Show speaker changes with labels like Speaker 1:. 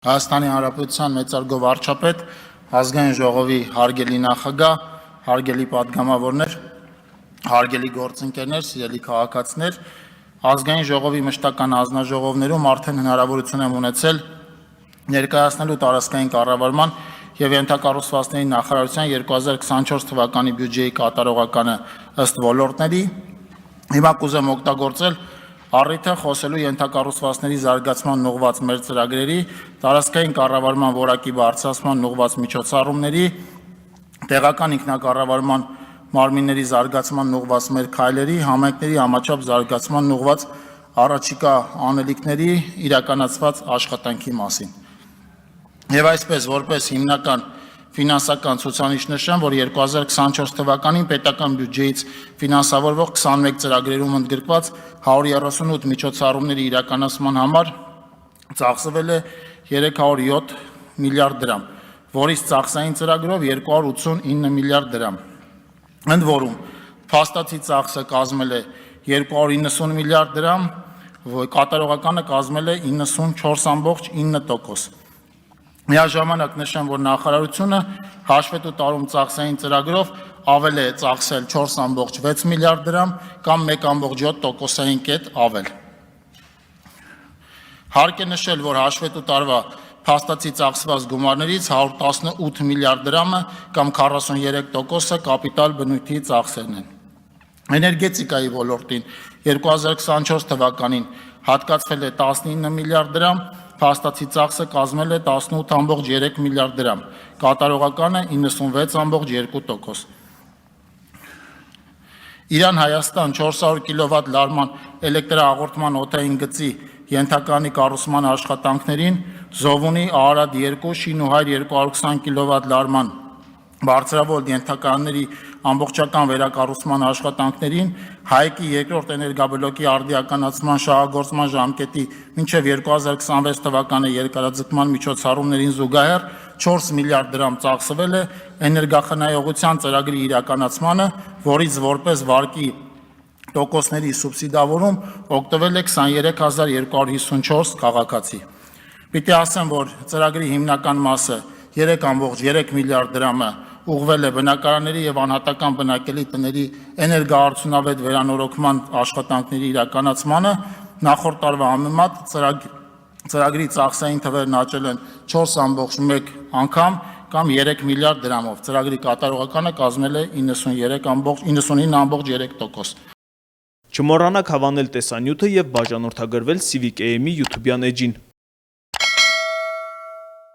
Speaker 1: Հայաստանի Հանրապետության մեծարգո վարչապետ, ազգային ժողովի հարգելի նախագահ, հարգելի պատգամավորներ, հարգելի գործընկերներ, սիրելի քաղաքացիներ, ազգային ժողովի մշտական հանձնաժողովներում արդեն հնարավորություն եմ ունեցել ներկայացնելու տարածքային կառավարման եւ ենթակառուցվածքների նախարարության 2024 թվականի բյուջեի կատարողականը ըստ ոլորտների։ Հիմա կուզեմ օգտագործել առիթը խոսելու ենթակառուցվածքների զարգացման ուղղված մեր ծրագրերի, տարածքային կառավարման որակի բարձրացման ուղղված միջոցառումների, տեղական ինքնակառավարման մարմինների զարգացման ուղղված մեր քայլերի, համայնքների համաչափ զարգացման ուղղված առաջիկա անելիքների իրականացված աշխատանքի մասին։ Եվ այսպես, որպես հիմնական ֆինանսական ցուցանիշ նշեմ, որ 2024 թվականին պետական բյուջեից ֆինանսավորվող 21 ծրագրերում ընդգրկված 138 միջոցառումների իրականացման համար ծախսվել է 307 միլիարդ դրամ, որից ծախսային ծրագրով 289 միլիարդ դրամ։ Ընդ որում, փաստացի ծախսը կազմել է 290 միլիարդ դրամ, կատարողականը կազմել է 94.9%։ Միաժամանակ նշեմ, որ նախարարությունը հաշվետու տարում ծախսային ծրագրով ավել է ծախսել 4.6 միլիարդ դրամ կամ 1.7%-ային կետ ավել։ Հարկ է նշել, որ հաշվետու տարվա փաստացի ծախսված գումարներից 118 միլիարդ դրամը կամ 43%-ը կապիտալ բնույթի ծախսերն են։ Էներգետիկայի ոլորտին 2024 թվականին հատկացվել է 19 միլիարդ դրամ, փաստացի ծախսը կազմել է 18.3 միլիարդ դրամ, կատարողականը 96.2%։ Իրան-Հայաստան 400 կՎտ լարման էլեկտրահաղորդման օդային գծի ենթականի կառուցման աշխատանքներին, Զովունի Արարատ 2 Շինուհայր 220 կՎտ լարման բարձրավոլտ ենթականների ամբողջական վերակառուցման աշխատանքներին, Հայկի երկրորդ էներգաբլոկի արդիականացման շահագործման ժամկետի մինչև 2026 թվականի երկարաձգման միջոցառումներին զուգահեռ 4 միլիարդ դրամ ծախսվել է էներգախնայողության ծրագրի իրականացմանը, որից որպես վարկի տոկոսների սուբսիդավորում օգտվել է 23254 քաղաքացի։ Պիտի ասեմ, որ ծրագրի հիմնական մասը 3.3 միլիարդ դրամը ուղղվել է բնակարանների եւ անհատական բնակելի տների էներգաարդյունավետ վերանորոգման աշխատանքների իրականացմանը, նախորդ տարվա համեմատ ծրագրի ծախսային թվերն աճել են 4.1 անգամ կամ 3 միլիարդ դրամով։ Ծրագրի կատարողականը կազմել է 99.3%։
Speaker 2: Չմոռանաք հավանել տեսանյութը եւ բաժանորդագրվել Civic AM-ի YouTube-յան էջին։